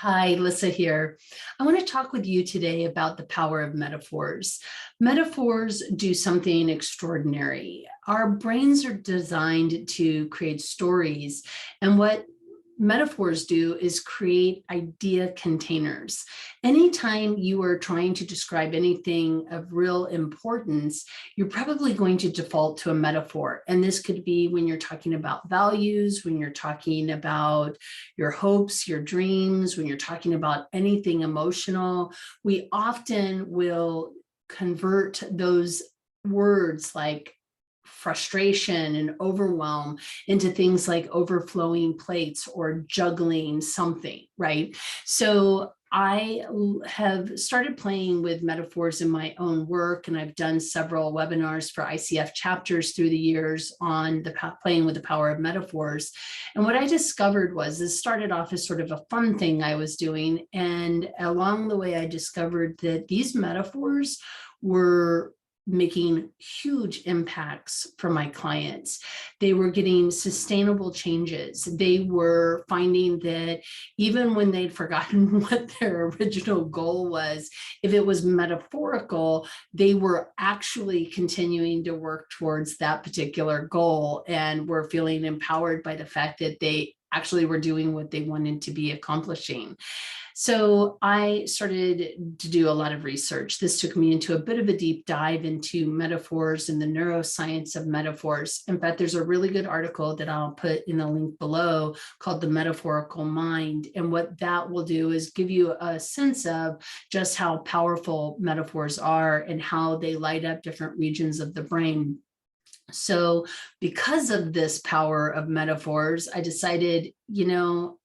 Hi, Lissa here. I want to talk with you today about the power of metaphors. Metaphors do something extraordinary. Our brains are designed to create stories, and what metaphors do is create idea containers. Anytime you are trying to describe anything of real importance, you're probably going to default to a metaphor. And this could be when you're talking about values, when you're talking about your hopes, your dreams, when you're talking about anything emotional. We often will convert those words like frustration and overwhelm into things like overflowing plates or juggling something, right? So I have started playing with metaphors in my own work, and I've done several webinars for ICF chapters through the years on playing with the power of metaphors. And what I discovered was this started off as sort of a fun thing I was doing. And along the way, I discovered that these metaphors were making huge impacts for my clients. They were getting sustainable changes. They were finding that even when they'd forgotten what their original goal was, if it was metaphorical, they were actually continuing to work towards that particular goal and were feeling empowered by the fact that they actually were doing what they wanted to be accomplishing. So I started to do a lot of research. This took me into a bit of a deep dive into metaphors and the neuroscience of metaphors. In fact, there's a really good article that I'll put in the link below called The Metaphorical Mind. And what that will do is give you a sense of just how powerful metaphors are and how they light up different regions of the brain. So because of this power of metaphors, I decided,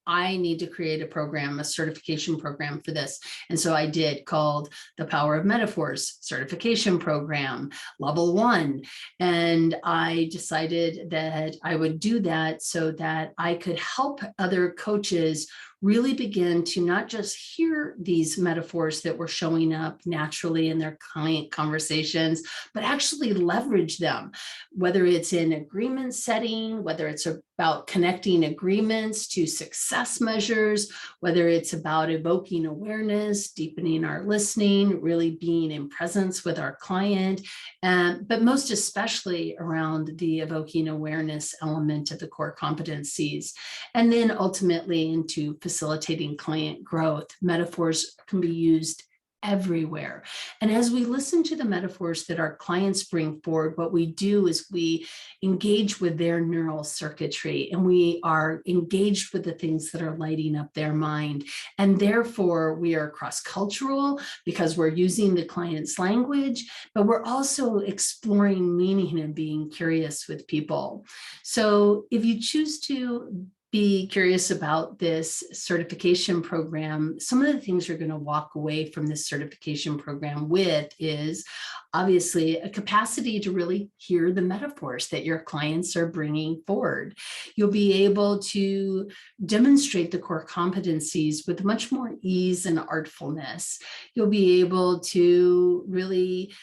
I need to create a program, a certification program for this. And so I did, called the Power of Metaphors Certification Program, Level 1. And I decided that I would do that so that I could help other coaches really begin to not just hear these metaphors that were showing up naturally in their client conversations, but actually leverage them, whether it's in agreement setting, whether it's about connecting agreements to success measures, whether it's about evoking awareness, deepening our listening, really being in presence with our client, but most especially around the evoking awareness element of the core competencies. And then ultimately into facilitating client growth. Metaphors can be used everywhere. And as we listen to the metaphors that our clients bring forward, what we do is we engage with their neural circuitry, and we are engaged with the things that are lighting up their mind. And therefore, we are cross-cultural because we're using the client's language, but we're also exploring meaning and being curious with people. So if you choose to be curious about this certification program, some of the things you're going to walk away from this certification program with is obviously a capacity to really hear the metaphors that your clients are bringing forward. You'll be able to demonstrate the core competencies with much more ease and artfulness. You'll be able to really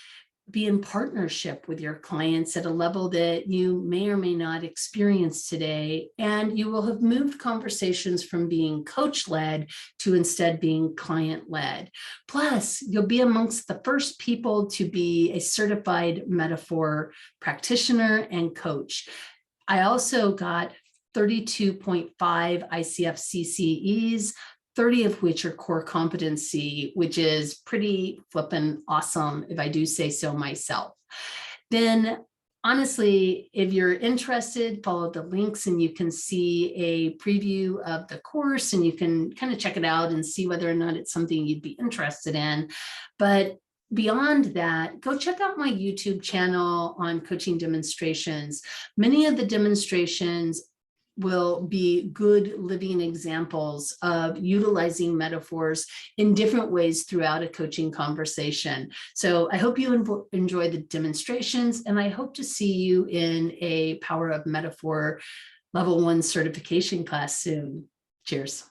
be in partnership with your clients at a level that you may or may not experience today. And you will have moved conversations from being coach-led to instead being client-led. Plus, you'll be amongst the first people to be a certified metaphor practitioner and coach. I also got 32.5 ICF CCEs, 30 of which are core competency, which is pretty flippin' awesome, if I do say so myself. Then honestly, if you're interested, follow the links and you can see a preview of the course and you can kind of check it out and see whether or not it's something you'd be interested in. But beyond that, go check out my YouTube channel on coaching demonstrations. Many of the demonstrations will be good living examples of utilizing metaphors in different ways throughout a coaching conversation. So I hope you enjoy the demonstrations, and I hope to see you in a Power of Metaphor Level 1 certification class soon. Cheers.